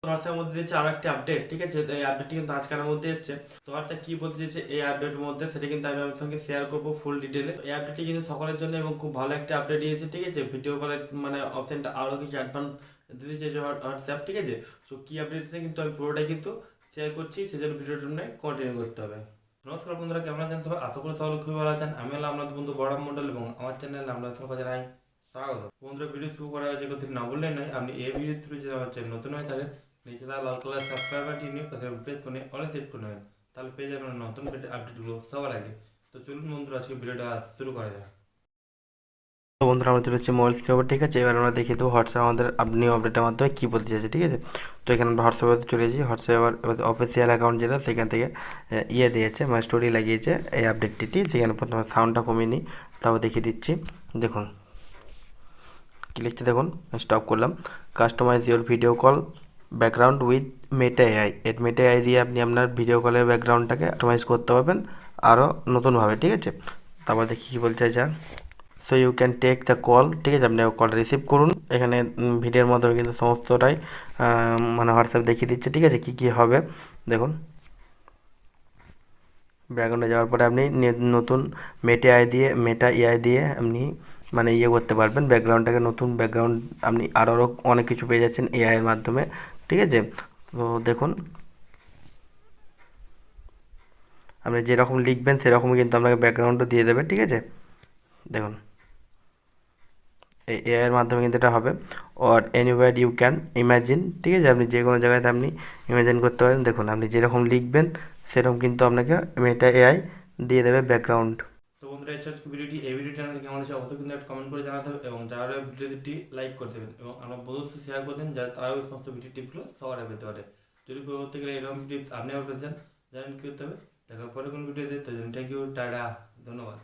হোয়াটসঅ্যাপের মধ্যে দিয়েছে আরো একটা আপডেট, ঠিক আছে। তো এই আপডেটটি কিন্তু আজকের মধ্যে এসেছে। তো হোয়াটসঅ্যাপ কি বলতে দিয়েছে এই আপডেটের মধ্যে, সেটা কিন্তু আমি আপনার সঙ্গে শেয়ার করবো ফুল ডিটেলে। এই আপডেটটি কিন্তু সকলের জন্য এবং খুব ভালো একটা আপডেট দিয়েছে, ঠিক আছে। ভিডিও কলের মানে অপশনটা আরো কিছু অ্যাডভান্স দিয়েছে হোয়াটসঅ্যাপ, ঠিক আছে। তো কি আপডেট দিয়েছে কিন্তু আমি পুরোটাই কিন্তু শেয়ার করছি, সেজন্য ভিডিওটা কন্টিনিউ করতে হবে। নমস্কার বন্ধুরা, কেমন আছেন? তবে আশা করি সকলে খুবই ভালো আছেন। আমি হলাম আপনাদের বন্ধু বড় মন্ডল এবং আমার চ্যানেলে আপনাদের সকলকে জানাই স্বাগত। বন্ধুরা, ভিডিও শুরু করা হয়েছে কথা না বললেই নয়, আপনি এই ভিডিও থ্রু যদি আমার চ্যানেল নতুন হয়ে থাকেন, নিচে তার লাল কালার সাবস্ক্রাইব বাটন নিয়ে পাশে প্রেস করে অলে সেট করে নেবেন, তাহলে পেয়ে যাবেন নতুন আপডেটগুলো সবার আগে। তো চলুন বন্ধুরা, আজকে ভিডিওটা শুরু করা যাক। তো বন্ধুরা, আমরা চলে এসেছি মোবাইল স্ক্রিন ওপর, ঠিক আছে। এবার আমরা দেখিয়ে দেবো হোয়াটসঅ্যাপ আমাদের নিউ আপডেটের মাধ্যমে কী বলতে চাইছে, ঠিক আছে। তো এখানে আমরা হোয়াটসঅ্যাপে চলে এসেছি। হোয়াটসঅ্যাপ অফিসিয়াল অ্যাকাউন্ট যেটা, সেখান থেকে দিয়েছে মানে স্টোরি লাগিয়েছে এই আপডেটটি। সেখানে প্রথমে সাউন্ডটা কমিয়ে নিই, তারপর দেখিয়ে দিচ্ছি। দেখুন কী লিখছে, দেখুন। স্টপ করলাম। Customise your video call background with Meta AI. Meta AI দিয়ে আপনি আপনার ভিডিও কলের ব্যাকগ্রাউন্ডটাকে কাস্টমাইজ করতে পারবেন আরও নতুনভাবে, ঠিক আছে। তারপর দেখি কী বলতে চাইছে। So you can take the call, ঠিক আছে। আপনি কল রিসিভ করুন। এখানে ভিডিওর মাধ্যমে কিন্তু সমস্তটাই মানে হোয়াটসঅ্যাপ দেখিয়ে দিচ্ছে, ঠিক আছে, কী কী হবে। দেখুন ব্যাকগ্রাউন্ডে যাওয়ার পরে আপনি নতুন মেটা এআই দিয়ে আপনি মানে করতে পারবেন ব্যাকগ্রাউন্ডটাকে, নতুন ব্যাকগ্রাউন্ড আপনি আরও অনেক কিছু পেয়ে যাচ্ছেন এআইয়ের মাধ্যমে, ঠিক আছে। তো দেখুন আপনি যেরকম লিখবেন সেরকমই কিন্তু আপনাকে ব্যাকগ্রাউন্ডও দিয়ে দেবে, ঠিক আছে। দেখুন এই এআইয়ের মাধ্যমে কিন্তু এটা হবে। Or anywhere you can imagine, ঠিক আছে। আপনি যে কোনো জায়গাতে আপনি ইমাজিন করতে পারেন। দেখুন আপনি যেরকম লিখবেন সেরকম কিন্তু আপনাকে মেটা এআই দিয়ে দেবে ব্যাকগ্রাউন্ড। তো বন্ধুরা, এই ছোট্ট ভিডিওটি আপনাদের কেমন হয়েছে অবশ্যই কিন্তু একটা কমেন্ট করে জানাতে হবে, এবং যারা ভিডিওটি লাইক করে দেবেন এবং আমার বন্ধুদের সাথে শেয়ার করে দেন, যাতে তারাও এই সমস্ত ভিডিও টিপগুলো সবার আগে পেতে পারে। যদি পরবর্তী গেলে এরকম টিপস আপনি আবার পেতে চান, জানেন কী করতে হবে। দেখা পরে কোন ভিডিওতে। তো থ্যাংক ইউ, টাটা, ধন্যবাদ।